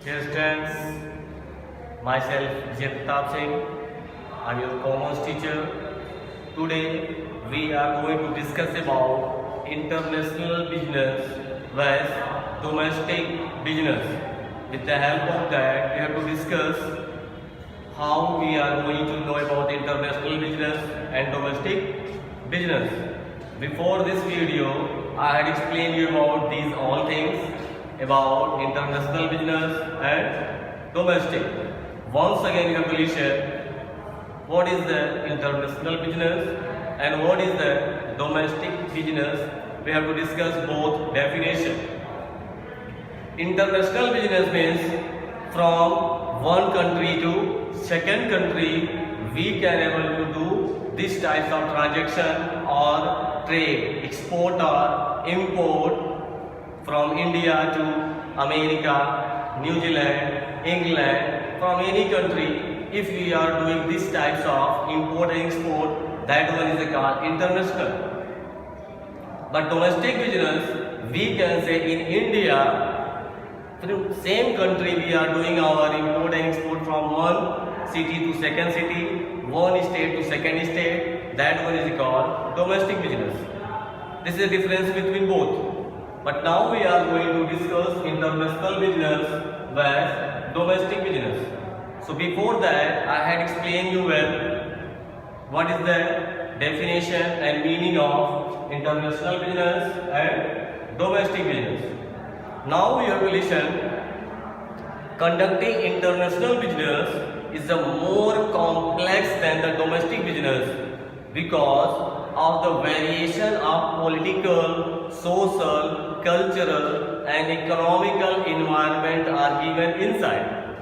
Dear students, myself Vijay Pratap Singh. I'm your commerce teacher. Today we are going to discuss about international business versus domestic business. With the help of that, we have to discuss how we are going to know about international business and domestic business. Before this video, I had explained you about these all things about international business and domestic. Once again, you have to listen what is the international business and what is the domestic business. We have to discuss both definition. International business means from one country to second country we can able to do this types of transaction or trade, export or import from India to America, New Zealand, England, from any country. If we are doing these types of import and export, that one is called international. But domestic business, we can say in India, from same country we are doing our import and export from one city to second city, one state to second state. That one is called domestic business. This is the difference between both. But now we are going to discuss international business versus domestic business. So before that, I had explained you well what is the definition and meaning of international business and domestic business. Now we have to listen. Conducting international business is a more complex than the domestic business because of the variation of political, social, cultural and economical environment are given inside.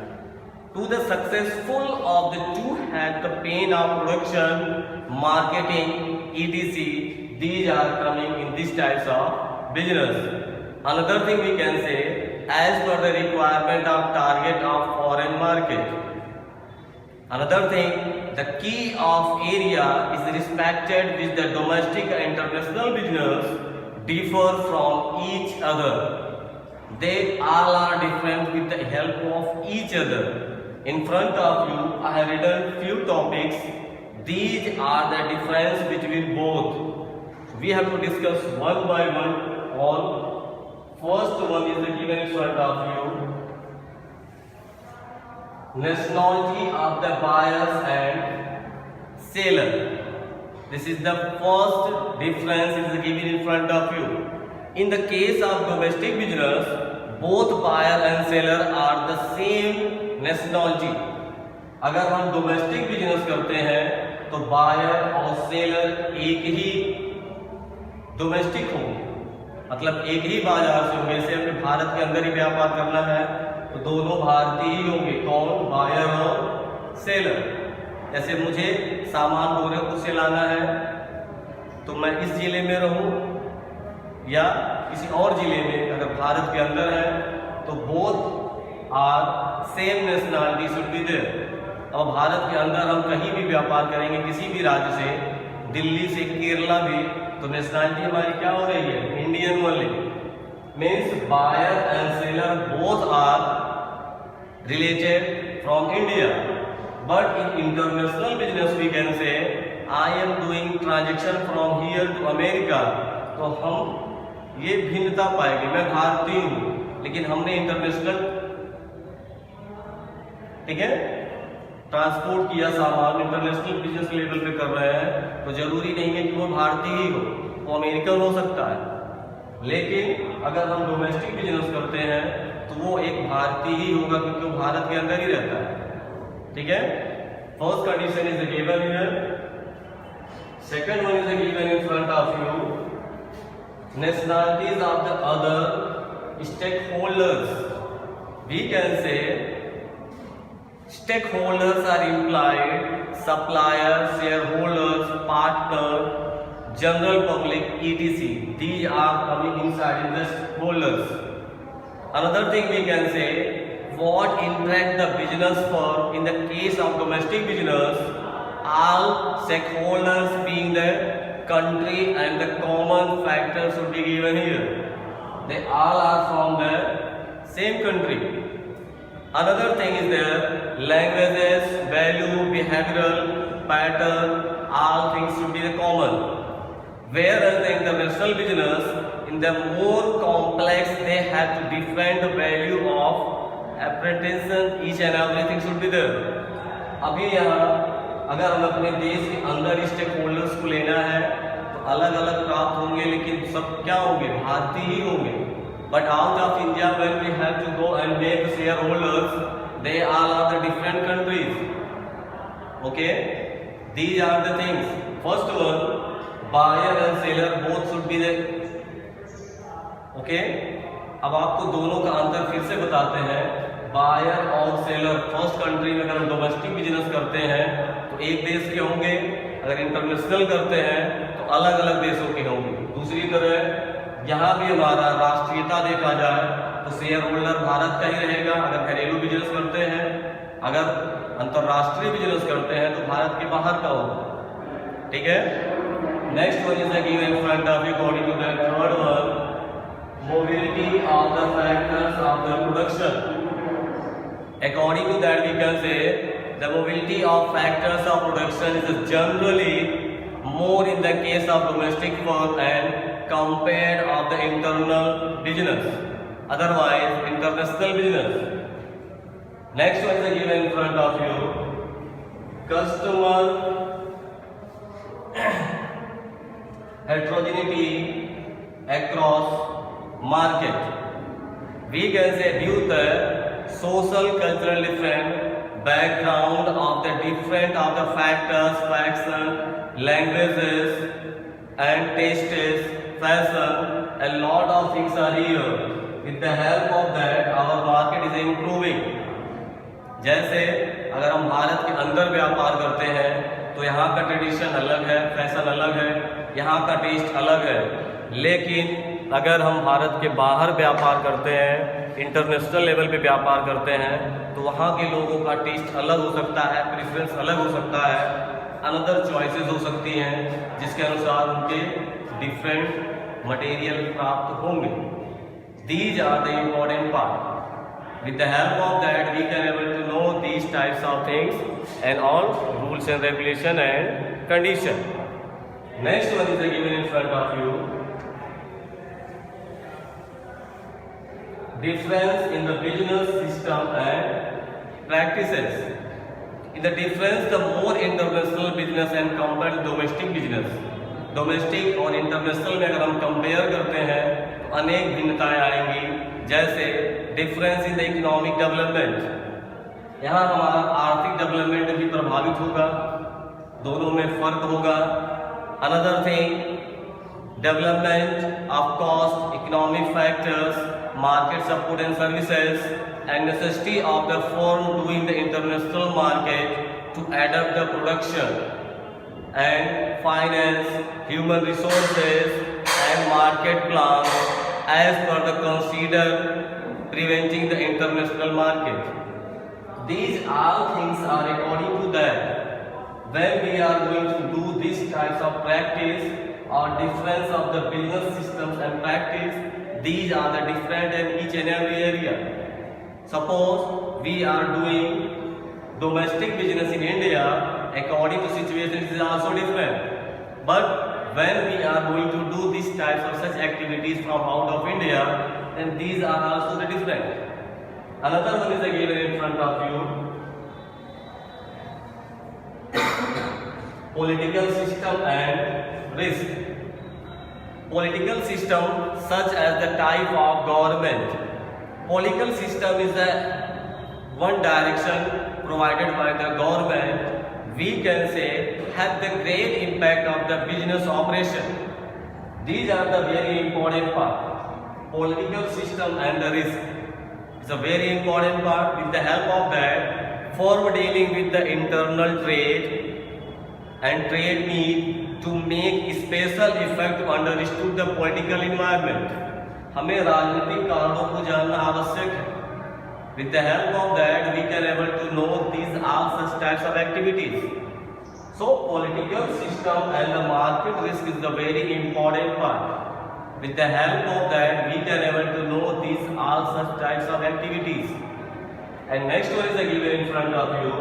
To the successful of the two had the pain of production, marketing, etc. These are coming in these types of business. Another thing we can say, as per the requirement of target of foreign market. Another thing, the key of area is respected with the domestic and international business differ from each other. They all are different with the help of each other. In front of you, I have written few topics. These are the difference between both. We have to discuss one by one all. First one is given in front of you. Nationality of the buyers and seller. This is the first difference is given in front of you. In the case of domestic business, both buyer and seller are the same nationality. अगर हम domestic business करते हैं तो buyer और seller एक ही domestic होंगे, मतलब एक ही बाजार से होंगे। जैसे हमें भारत के अंदर ही व्यापार करना है तो दोनों भारतीय ही होंगे, कौन, बायर और सेलर। जैसे मुझे सामान गोरखपुर से लाना है तो मैं इस जिले में रहूं या किसी और जिले में, अगर भारत के अंदर है तो both are same nationality should be there. और भारत के अंदर हम कहीं भी व्यापार करेंगे किसी भी राज्य से, दिल्ली से केरला भी, तो नेशनलिटी हमारी क्या हो रही है, Indian only. Means buyer and seller both are related from India, but in international business we can say I am doing transaction from here to America, तो हम ये भिन्नता पाएंगे। मैं भारतीय हूँ लेकिन हमने इंटरनेशनल, ठीक है, ट्रांसपोर्ट किया सामान, इंटरनेशनल बिजनेस लेवल पे कर रहे हैं, तो जरूरी नहीं है कि वो भारतीय ही हो, वो अमेरिकन हो सकता है। लेकिन अगर हम डोमेस्टिक बिजनेस करते हैं तो वो एक भारतीय ही होगा क्योंकि वो भारत के अंदर ही रहता है, ठीक है। First condition is given here, second one is given in front of you. Nationalities of the other stakeholders, we can say stakeholders are implied, suppliers, shareholders, partner, general public, etc. These are coming inside in the holders. Another thing we can say, what interact the business firm in the case of domestic business, all stakeholders being the country and the common factors should be given here. They all are from the same country. Another thing is there, languages, value, behavioral pattern, all things should be common. Whereas the international business, in the more complex, they have to define the value of apprehension, each and everything should be there. अभी यहाँ अगर हम अपने देश के अंदर stake holders को लेना है तो अलग अलग प्राप्त होंगे, लेकिन सब क्या होंगे, भारतीय ही होंगे. But out of India, when we have to go and make the shareholders, they all are the different countries. Okay, these are the things. First one, buyer and seller both should be there. Okay, अब आपको दोनों का अंतर फिर से बताते हैं. Buyer और सेलर फर्स्ट कंट्री में अगर हम डोमेस्टिक बिजनेस करते हैं तो एक देश के होंगे, अगर इंटरनेशनल करते हैं तो अलग अलग देशों के होंगे. दूसरी तरह यहाँ भी हमारा राष्ट्रीयता देखा जाए तो शेयर होल्डर भारत का ही रहेगा अगर घरेलू बिजनेस करते हैं, अगर अंतरराष्ट्रीय बिजनेस करते हैं तो भारत के बाहर का होगा. ठीक है. Next one is given in front of you according to the third one, mobility of the factors of the production. According to that, we can say the mobility of factors of production is generally more in the case of domestic firm and compared of the internal business. Otherwise, international business. Next one is given in front of you. Customer heterogeneity across market. We can say due to social cultural different background of the different of the factors, faction, languages and tastes, fashion, a lot of things are here. With the help of that, our market is improving. जैसे अगर हम भारत के अंदर व्यापार करते हैं तो यहाँ का ट्रेडिशन अलग है, फैशन अलग है, यहाँ का टेस्ट अलग है. लेकिन अगर हम भारत के बाहर व्यापार करते हैं, इंटरनेशनल लेवल पे व्यापार करते हैं तो वहाँ के लोगों का टेस्ट अलग हो सकता है, प्रेफरेंस अलग हो सकता है, अनदर चॉइसेस हो सकती हैं जिसके अनुसार उनके डिफरेंट मटेरियल प्राप्त होंगे. These are the important part. With the help of that we can able to know these types of things and all rules and regulation and condition. Next one is given in front of you. Difference in the business system and practices. In the difference, the more international business and compared to domestic business. Domestic और international में अगर हम compare करते हैं तो अनेक भिन्नताएं आएंगी. जैसे difference in the economic development. यहाँ हमारा आर्थिक डेवलपमेंट भी प्रभावित होगा, दोनों में फर्क होगा. Another thing, development of cost, economic factors, market support and services, and necessity of the firm doing the international market to adapt the production, and finance, human resources and market plans as per the consider preventing the international market. These all things are according to that. When we are going to do these types of practice or difference of the business systems and practice, these are the different in each and every area. Suppose we are doing domestic business in India, according to situation it is also different. But when we are going to do these types of such activities from out of India, then these are also the different. Another one is given in front of you. Political system and risk. Political system such as the type of government. Political system is the one direction provided by the government, we can say have the great impact of the business operation. These are the very important part. Political system and the risk is a very important part. With the help of that, for dealing with the internal trade and trade need to make special effect to understood the political environment. हमें राजनीतिक कारणों को जानना आवश्यक है. With the help of that, we can able to know these all such types of activities. So, political system and the market risk is the very important part. With the help of that, we can able to know these all such types of activities. And next one is given in front of you.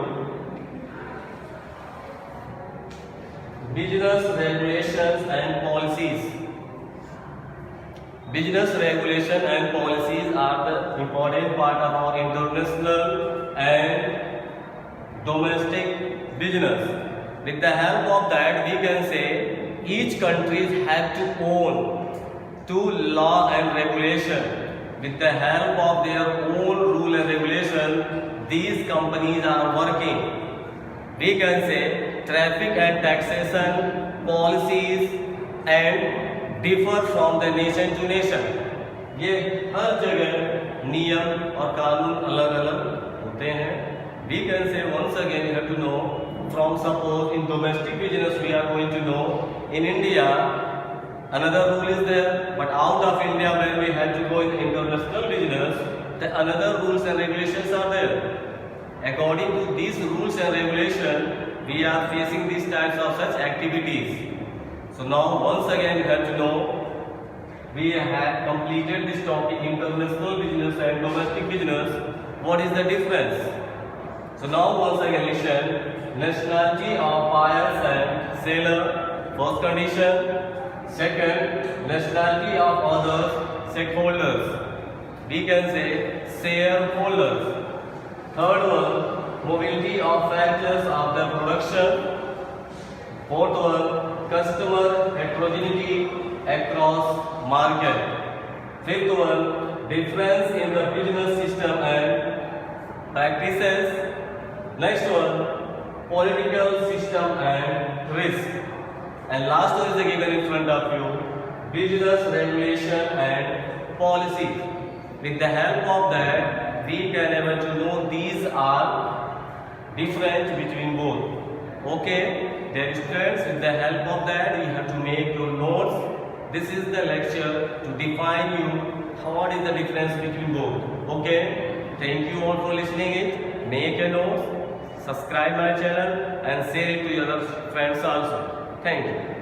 Business regulations and policies. Business regulation and policies are the important part of our international and domestic business. With the help of that, we can say each country have to own to law and regulation. With the help of their own rule and regulation, these companies are working. We can say traffic and taxation policies and differ from the nation to nation. ये हर जगह नियम और कानून अलग अलग होते हैं. We can say once again you have to know from suppose in domestic business we are going to know in India another rule is there, but out of India when we have to go in international business, the another rules and regulations are there. According to these rules and regulations, we are facing these types of such activities. So now once again you have to know, we have completed this topic international business and domestic business. What is the difference? So now once again listen. Nationality of buyers and seller, first condition. Second, nationality of others, stakeholders. We can say shareholders. Third one, mobility of factors of the production. Fourth one, customer heterogeneity across market. Fifth one, difference in the business system and practices. Next one, political system and risk. And last one is given in front of you, business regulation and policy. With the help of that, we can able to know these are different between both. Okay, dear students, with the help of that, you have to make your notes. This is the lecture to define you what is the difference between both. Okay, thank you all for listening it. Make a note, subscribe my channel and share it to your other friends also. Thank you.